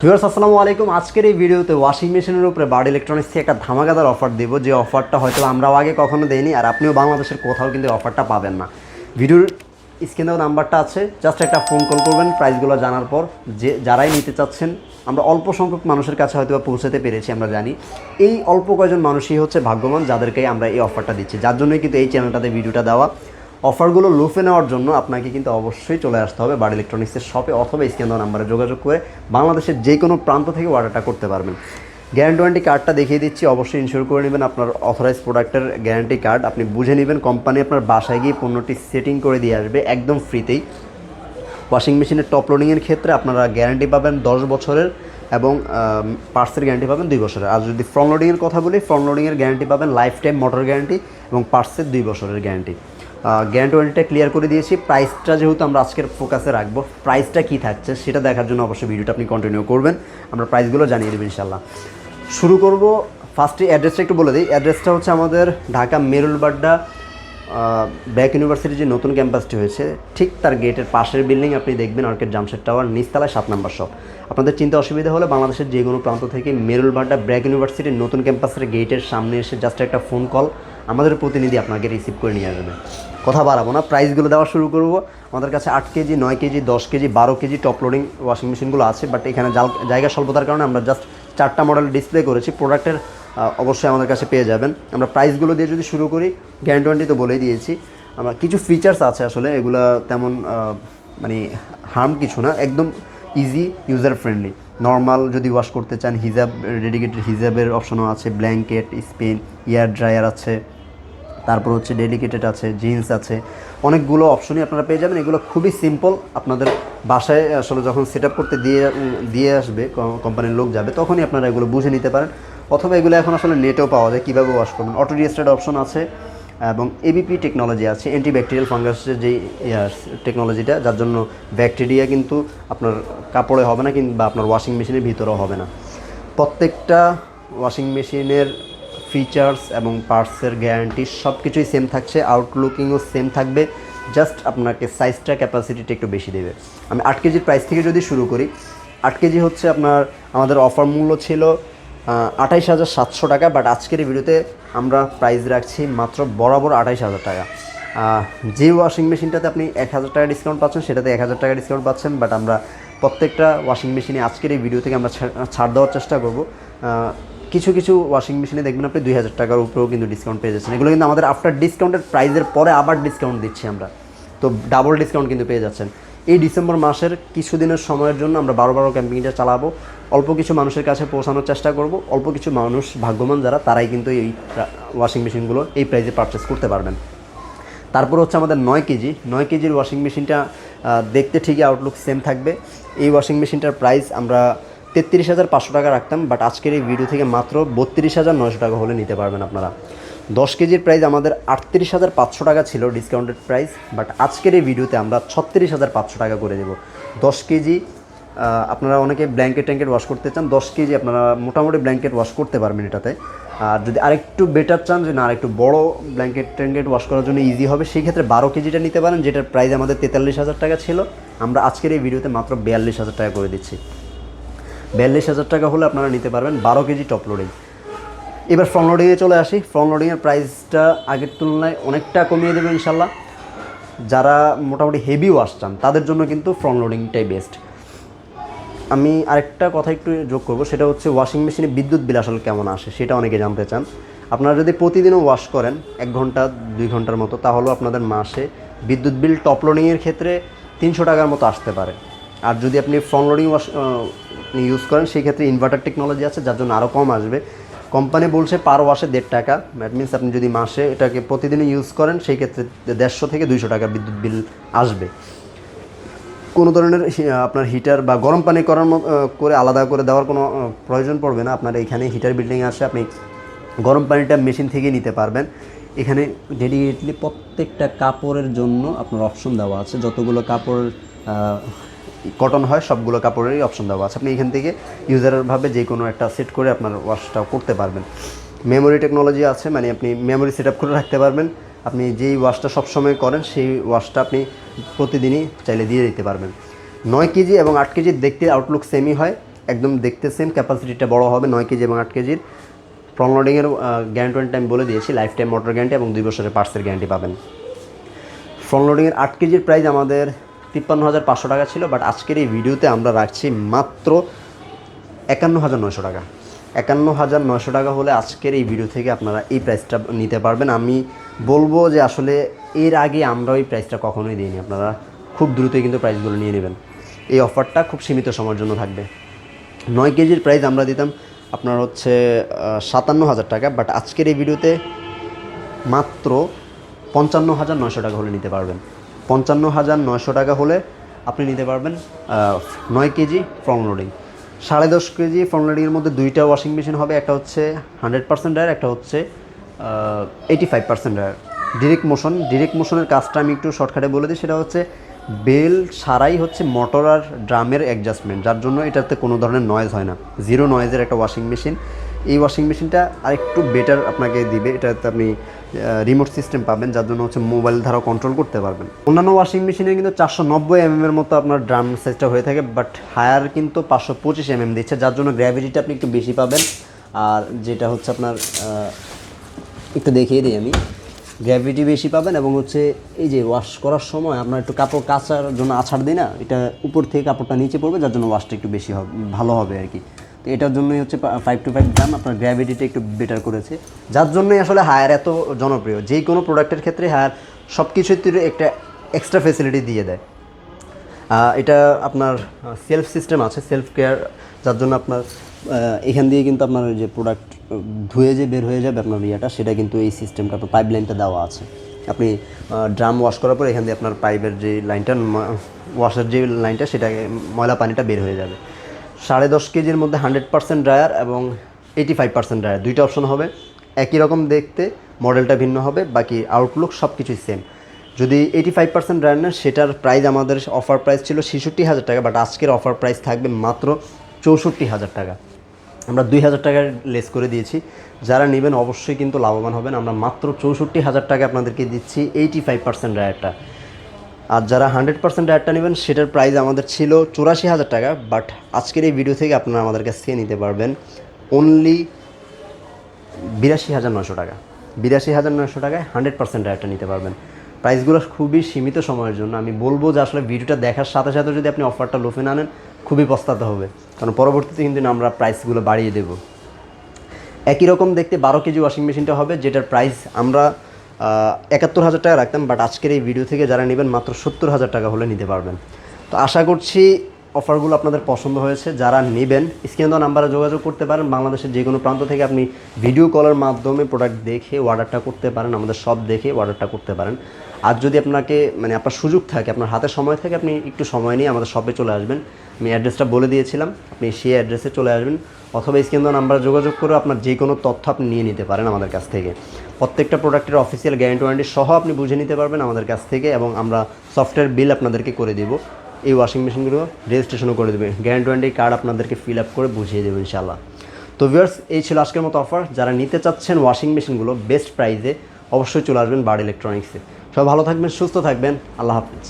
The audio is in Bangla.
ভিউয়ার্স আসসালামু আলাইকুম। আজকের এই ভিডিওতে ওয়াশিং মেশিনের উপরে বার্ড ইলেকট্রনিক্স থেকে একটা ধামাকাদার অফার দেব, যে অফারটা হয়তো আমরাও আগে কখনো দেইনি আর আপনিও বাংলাদেশের কোথাও কিন্তু অফারটা পাবেন না। ভিডিওর স্ক্রিনেও নাম্বারটা আছে, জাস্ট একটা ফোন কল করবেন প্রাইসগুলো জানার পর। যে যারাই নিতে চাচ্ছেন, আমরা অল্প সংখ্যক মানুষের কাছে হয়তো পৌঁছাতে পেরেছি, আমরা জানি এই অল্প কয়েকজন মানুষই হচ্ছে ভাগ্যবান যাদেরকে আমরা এই অফারটা দিচ্ছি, যার জন্যই কিন্তু এই চ্যানেলটাতে ভিডিওটা দেওয়া। অফারগুলো লুফে নেওয়ার জন্য আপনাকে কিন্তু অবশ্যই চলে আসতে হবে বার্ড ইলেকট্রনিক্সের শপে অথবা স্ক্যান দেওয়া নাম্বারে যোগাযোগ করে বাংলাদেশের যে কোনো প্রান্ত থেকে অর্ডারটা করতে পারবেন। গ্যারান্টি ওয়ারেন্টি কার্ডটা দেখিয়ে দিচ্ছি, অবশ্যই ইনশিওর করে নেবেন আপনার অথরাইজ প্রোডাক্টের গ্যারান্টি কার্ড। আপনি বুঝে নেবেন, কোম্পানি আপনার বাসায় গিয়ে পণ্যটি সেটিং করে দিয়ে আসবে একদম ফ্রিতেই। ওয়াশিং মেশিনের টপ লোডিংয়ের ক্ষেত্রে আপনারা গ্যারান্টি পাবেন 10 বছরের এবং পার্টসের গ্যারান্টি পাবেন 2 বছরের। আর যদি ফ্রন্ট লোডিংয়ের কথা বলি, ফ্রন্ট লোডিংয়ের গ্যারান্টি পাবেন লাইফ টাইম মোটর গ্যারান্টি এবং পার্টসের 2 বছরের গ্যারান্টি। গ্যারান্টি ওয়ারেন্টিটা ক্লিয়ার করে দিয়েছি। প্রাইসটা যেহেতু আমরা আজকের ফোকাসে রাখবো, প্রাইসটা কী থাকছে সেটা দেখার জন্য অবশ্যই ভিডিওটা আপনি কন্টিনিউ করবেন, আমরা প্রাইসগুলো জানিয়ে দেবো ইনশাল্লাহ। শুরু করব, ফার্স্টে অ্যাড্রেসটা একটু বলে দিই। অ্যাড্রেসটা হচ্ছে আমাদের ঢাকা মেরুলবাড্ডা ব্র্যাক ইউনিভার্সিটির যে নতুন ক্যাম্পাসটি হয়েছে ঠিক তার গেটের পাশের বিল্ডিং আপনি দেখবেন আর্কেড জামশেদ টাওয়ার, নিচতলায় 7 নম্বর শপ। আপনাদের চিন্তা অসুবিধা হলে বাংলাদেশের যে কোনো প্রান্ত থেকে মেরুলবাড্ডা ব্র্যাক ইউনিভার্সিটির নতুন ক্যাম্পাসের গেটের সামনে এসে জাস্ট একটা ফোন কল, আমাদের প্রতিনিধি আপনাকে রিসিভ করে নিয়ে আসবে। কথা বাড়াবো না, প্রাইসগুলো দেওয়া শুরু করবো। আমাদের কাছে 8 KG, 9 KG, 10 KG, 12 KG top loading washing মেশিনগুলো আছে, বাট এখানে জায়গা স্বল্পতার কারণে আমরা জাস্ট 4টা মডেল ডিসপ্লে করেছি। প্রোডাক্টের অবশ্যই আমাদের কাছে পেয়ে যাবেন। আমরা প্রাইসগুলো দিয়ে যদি শুরু করি, গ্যারান্টি ওয়ারেন্টি তো বলেই দিয়েছি। আমরা কিছু ফিচার্স আছে আসলে, এগুলো তেমন মানে হার্ম কিছু না, একদম ইজি ইউজার ফ্রেন্ডলি। নর্মাল যদি ওয়াশ করতে চান, হিজাব, ডেডিকেটেড হিজাবের অপশনও আছে, ব্ল্যাঙ্কেট, স্পিন, এয়ার ড্রায়ার আছে, তারপর হচ্ছে ডেডিকেটেড আছে, জিন্স আছে, অনেকগুলো অপশনই আপনারা পেয়ে যাবেন। এগুলো খুবই সিম্পল, আপনাদের বাসায় আসলে যখন সেট আপ করতে দিয়ে আসবে, কোম্পানির লোক যাবে, তখনই আপনারা এগুলো বুঝে নিতে পারেন। অথবা এগুলো এখন আসলে নেটেও পাওয়া যায় কীভাবে ওয়াশ করবেন। অটো রিস্টার্ট অপশন আছে এবং এবিপি টেকনোলজি আছে, অ্যান্টিব্যাকটেরিয়াল ফাঙ্গাসের যেই টেকনোলজিটা, যার জন্য ব্যাকটেরিয়া কিন্তু আপনার কাপড়ে হবে না কিংবা আপনার ওয়াশিং মেশিনের ভিতরেও হবে না। প্রত্যেকটা ওয়াশিং মেশিনের ফিচার্স এবং পার্টসের গ্যারান্টি সব কিছুই সেম থাকছে, আউটলুকিংও সেম থাকবে, জাস্ট আপনাকে সাইজটা ক্যাপাসিটিটা একটু বেশি দেবে। আমি 8 কেজির প্রাইস থেকে যদি শুরু করি, 8 কেজি হচ্ছে আমাদের অফার মূল্য ছিল 28,700 টাকা, বাট আজকের এই ভিডিওতে আমরা প্রাইস রাখছি মাত্র বরাবর 28,000 টাকা। যে ওয়াশিং মেশিনটাতে আপনি 1,000 টাকা ডিসকাউন্ট পাচ্ছেন, সেটাতে 1,000 টাকা ডিসকাউন্ট পাচ্ছেন, বাট আমরা প্রত্যেকটা ওয়াশিং মেশিনে আজকের এই ভিডিও থেকে আমরা ছাড় দেওয়ার চেষ্টা করব। কিছু কিছু ওয়াশিং মেশিনে দেখবেন আপনি 2,000 টাকার উপরেও কিন্তু ডিসকাউন্ট পেয়ে যাচ্ছেন। এগুলো কিন্তু আমাদের আফটার ডিসকাউন্টের প্রাইসের পরে আবার ডিসকাউন্ট দিচ্ছি আমরা, তো ডাবল ডিসকাউন্ট কিন্তু পেয়ে যাচ্ছেন। এই ডিসেম্বর মাসের কিছুদিনের সময়ের জন্য আমরা 12 ক্যাম্পিংটা চালাবো, অল্প কিছু মানুষের কাছে পৌঁছানোর চেষ্টা করব। অল্প কিছু মানুষ ভাগ্যবান যারা, তারাই কিন্তু এই ওয়াশিং মেশিনগুলো এই প্রাইসে পারচেস করতে পারবেন। তারপর হচ্ছে আমাদের 9 কেজির ওয়াশিং মেশিনটা দেখতে ঠিকই আউটলুক সেম থাকবে। এই ওয়াশিং মেশিনটার প্রাইস আমরা 33,500 টাকা রাখতাম, বাট আজকের এই ভিডিও থেকে মাত্র 32,900 টাকা হলে নিতে পারবেন আপনারা। 10 কেজির প্রাইস আমাদের 38,500 টাকা ছিল ডিসকাউন্টেড প্রাইস, বাট আজকের এই ভিডিওতে আমরা 36,500 টাকা করে দেবো। 10 কেজি আপনারা অনেকে ব্ল্যাঙ্কেট ট্যাঙ্কেট ওয়াশ করতে চান, 10 কেজি আপনারা মোটামুটি ব্ল্যাঙ্কেট ওয়াশ করতে পারবেন এটাতে। আর যদি আরেকটু বেটার চান, যে না আরেকটু বড় ব্ল্যাঙ্কেট ট্যাঙ্কেট ওয়াশ করার জন্য ইজি হবে, সেই ক্ষেত্রে 12 কেজিটা নিতে পারেন, যেটার প্রাইস আমাদের 43,000 টাকা ছিল। আমরা আজকের এই ভিডিওতে মাত্র 42,000 টাকা করে দিচ্ছি। 42,000 টাকা হলে আপনারা নিতে পারবেন 12 কেজি টপ লোডিং। এবার ফ্রন্ট লোডিংয়ে চলে আসি। ফ্রন্ট লোডিংয়ের প্রাইসটা আগের তুলনায় অনেকটা কমিয়ে দেবে ইনশাল্লাহ। যারা মোটামুটি হেভি ওয়াশ চান তাদের জন্য কিন্তু ফ্রন্ট লোডিংটাই বেস্ট। আমি আরেকটা কথা একটু যোগ করবো, সেটা হচ্ছে ওয়াশিং মেশিনে বিদ্যুৎ বিল আসলে কেমন আসে সেটা অনেকে জানতে চান। আপনারা যদি প্রতিদিনও ওয়াশ করেন 1 ঘন্টা 2 ঘন্টার মতো, তাহলেও আপনাদের মাসে বিদ্যুৎ বিল টপ লোডিংয়ের ক্ষেত্রে 300 টাকার মতো আসতে পারে। আর যদি আপনি ফ্রন্ট লোডিং ওয়াশ ইউজ করেন, সেই ক্ষেত্রে ইনভার্টার টেকনোলজি আছে, যার জন্য আরও কম আসবে। কোম্পানি বলছে পার ওয়াশে 1.5 টাকা, দ্যাট মিনস আপনি যদি মাসে এটাকে প্রতিদিনই ইউজ করেন, সেই ক্ষেত্রে 150 থেকে 200 টাকা বিদ্যুৎ বিল আসবে। কোনো ধরনের আপনার হিটার বা গরম পানি করে আলাদা করে দেওয়ার কোনো প্রয়োজন পড়বে না। আপনার এখানে হিটার বিল্ডিং আসে, আপনি গরম পানিটা মেশিন থেকে নিতে পারবেন। এখানে ডেডিকেটলি প্রত্যেকটা কাপড়ের জন্য আপনার অপশন দেওয়া আছে, যতগুলো কাপড় কটন হয় সবগুলো কাপড়েরই অপশন দেওয়া আছে। আপনি এখান থেকে ইউজারভাবে যে কোনো একটা সেট করে আপনার ওয়াশটাও করতে পারবেন। মেমোরি টেকনোলজি আছে, মানে আপনি মেমোরি সেট আপ করে রাখতে পারবেন। আপনি যেই ওয়াশটা সবসময় করেন সেই ওয়াশটা আপনি প্রতিদিনই চাইলে দিয়ে দিতে পারবেন। 9 কেজি এবং 8 কেজি দেখতে আউটলুক সেমই হয়, একদম দেখতে সেম, ক্যাপাসিটিটা বড় হবে 9 কেজি এবং 8 কেজির। ফ্রন্ট লোডিংয়ের গ্যারান্টি আমি বলে দিয়েছি, লাইফ টাইম মোটর গ্যারান্টি এবং 2 বছরের পার্টসের গ্যারান্টি পাবেন। ফ্রন্ট লোডিংয়ের 8 কেজির প্রাইস আমাদের 53,500 টাকা ছিল, বাট আজকের এই ভিডিওতে আমরা রাখছি মাত্র 51,900 টাকা। 51,900 টাকা হলে আজকের এই ভিডিও থেকে আপনারা এই প্রাইসটা নিতে পারবেন। আমি বলবো যে আসলে এর আগে আমরা ওই প্রাইসটা কখনোই দিইনি, আপনারা খুব দ্রুতই কিন্তু প্রাইসগুলো নিয়ে নেবেন। এই অফারটা খুব সীমিত সময়ের জন্য থাকবে। 9 কেজির প্রাইস আমরা দিতাম আপনার হচ্ছে 57,000 টাকা, বাট আজকের এই ভিডিওতে মাত্র 55,900 টাকা হলে নিতে পারবেন। 55,900 টাকা হলে আপনি নিতে পারবেন 9 KG front loading. 10.5 KG front লোডিংয়ের মধ্যে দুইটা ওয়াশিং মেশিন হবে, একটা হচ্ছে 100% ড্রায়ার, একটা হচ্ছে 85% ড্রায়ার। ডিরেক্ট মোশনের কাজটা আমি একটু শর্টকাটে বলে দিই, সেটা হচ্ছে বেল সারাই হচ্ছে মোটর আর ড্রামের অ্যাডজাস্টমেন্ট, যার জন্য এটাতে কোনো ধরনের নয়েজ হয় না, জিরো নয়েজের একটা ওয়াশিং মেশিন। এই ওয়াশিং মেশিনটা আরেকটু বেটার আপনাকে দিবে, এটাতে আপনি রিমোট সিস্টেম পাবেন, যার জন্য হচ্ছে মোবাইল দ্বারা কন্ট্রোল করতে পারবেন। অন্যান্য ওয়াশিং মেশিনে কিন্তু 490 mm মতো আপনার ড্রাম সাইজটা হয়ে থাকে, বাট হায়ার কিন্তু 525 mm দিচ্ছে, যার জন্য গ্র্যাভিটিটা আপনি একটু বেশি পাবেন। আর যেটা হচ্ছে আপনার একটু দেখিয়ে দিই আমি, গ্র্যাভিটি বেশি পাবেন এবং হচ্ছে এই যে ওয়াশ করার সময় আপনার একটু কাপড় কাচার জন্য আছাড় দিই না, এটা উপর থেকে কাপড়টা নিচে পড়বে, যার জন্য ওয়াশটা একটু বেশি হবে, ভালো হবে আর কি। তো এটার জন্যই হচ্ছে 5 to 5 গ্রাম আপনার গ্র্যাভিটিটা একটু বেটার করেছে, যার জন্যই আসলে হায়ার এত জনপ্রিয়। যে কোনো প্রোডাক্টের ক্ষেত্রে হায়ার সব কিছুতে একটা এক্সট্রা ফ্যাসিলিটি দিয়ে দেয়। এটা আপনার সেলফ সিস্টেম আছে, সেলফ কেয়ার, যার জন্য আপনার এখান দিয়ে কিন্তু আপনার যে প্রোডাক্ট ধুয়ে যে বের হয়ে যাবে আপনার ইয়েটা, সেটা কিন্তু এই সিস্টেমটা আপনার পাইপ লাইনটা দেওয়া আছে। আপনি ড্রাম ওয়াশ করার পর এখান দিয়ে আপনার পাইপের যে লাইনটা, ওয়াশের যে লাইনটা, সেটাকে ময়লা পানিটা বের হয়ে যাবে। 10.5 কেজির মধ্যে 100% ড্রায়ার এবং 85% ড্রায়ার, দুইটা অপশন হবে। একই রকম দেখতে, মডেলটা ভিন্ন হবে, বাকি আউটলুক সব কিছুই সেম। যদি 85% ড্রায়ার নেন, সেটার প্রাইস আমাদের অফার প্রাইস ছিল 66,000 টাকা, বাট আজকের অফার প্রাইস থাকবে মাত্র 64,000 টাকা। আমরা 2,000 টাকার লেস করে দিয়েছি। যারা নেবেন অবশ্যই কিন্তু লাভবান হবেন। আমরা মাত্র 64,000 টাকা আপনাদেরকে দিচ্ছি 85% ড্রায়ারটা। আর যারা 100% ড্রায়ারটা নেবেন, সেটার প্রাইস আমাদের ছিল 84,000 টাকা, বাট আজকের এই ভিডিও থেকে আপনারা আমাদের কাছ থেকে নিতে পারবেন অনলি 82,900 টাকা। 82,900 টাকায় 100% ড্রায়ারটা নিতে পারবেন। প্রাইসগুলো খুবই সীমিত সময়ের জন্য। আমি বলবো যে আসলে ভিডিওটা দেখার সাথে সাথে যদি আপনি অফারটা লোফে না নেন, খুবই পস্তাতে হবে, কারণ পরবর্তীতে কিন্তু আমরা প্রাইসগুলো বাড়িয়ে দেব। একই রকম দেখতে 12 কেজি ওয়াশিং মেশিনটা হবে, যেটার প্রাইস আমরা 71,000 টাকা রাখতাম, বাট আজকের এই ভিডিও থেকে যারা নেবেন মাত্র 70,000 টাকা হলে নিতে পারবেন। তো আশা করছি অফারগুলো আপনাদের পছন্দ হয়েছে। যারা নেবেন স্ক্রিনে দেওয়া নাম্বারে যোগাযোগ করতে পারেন। বাংলাদেশের যে কোনো প্রান্ত থেকে আপনি ভিডিও কলের মাধ্যমে প্রোডাক্ট দেখে অর্ডারটা করতে পারেন, আমাদের সব দেখে অর্ডারটা করতে পারেন। আর যদি আপনাকে আপনার সুযোগ থাকে, আপনার হাতে সময় থাকে, আপনি একটু সময় নিয়ে আমাদের শপে চলে আসবেন। আমি অ্যাড্রেসটা বলে দিয়েছিলাম, আপনি সেই অ্যাড্রেসে চলে আসবেন, অথবা স্ক্রিনে দেওয়া নাম্বারে যোগাযোগ করে আপনার যে কোনো তথ্য আপনি নিয়ে নিতে পারেন আমাদের কাছ থেকে। প্রত্যেকটা প্রোডাক্টের অফিসিয়াল গ্যারান্টি ওয়ারেন্টি সহ আপনি বুঝে নিতে পারবেন আমাদের কাছ থেকে, এবং আমরা সফটওয়্যার বিল আপনাদেরকে করে দেবো। এই ওয়াশিং মেশিনগুলো রেজিস্ট্রেশনও করে দেবে, গ্যারান্টি ওয়ারেন্টি কার্ড আপনাদেরকে ফিল আপ করে বুঝিয়ে দেবে ইনশাআল্লাহ। তো ভিউয়ার্স, এই ছিল আজকের মতো অফার। যারা নিতে চাচ্ছেন ওয়াশিং মেশিনগুলো বেস্ট প্রাইসে, অবশ্যই চলে আসবেন বার্ড ইলেকট্রনিক্সে। সবাই ভালো থাকবেন, সুস্থ থাকবেন, আল্লাহ হাফিজ।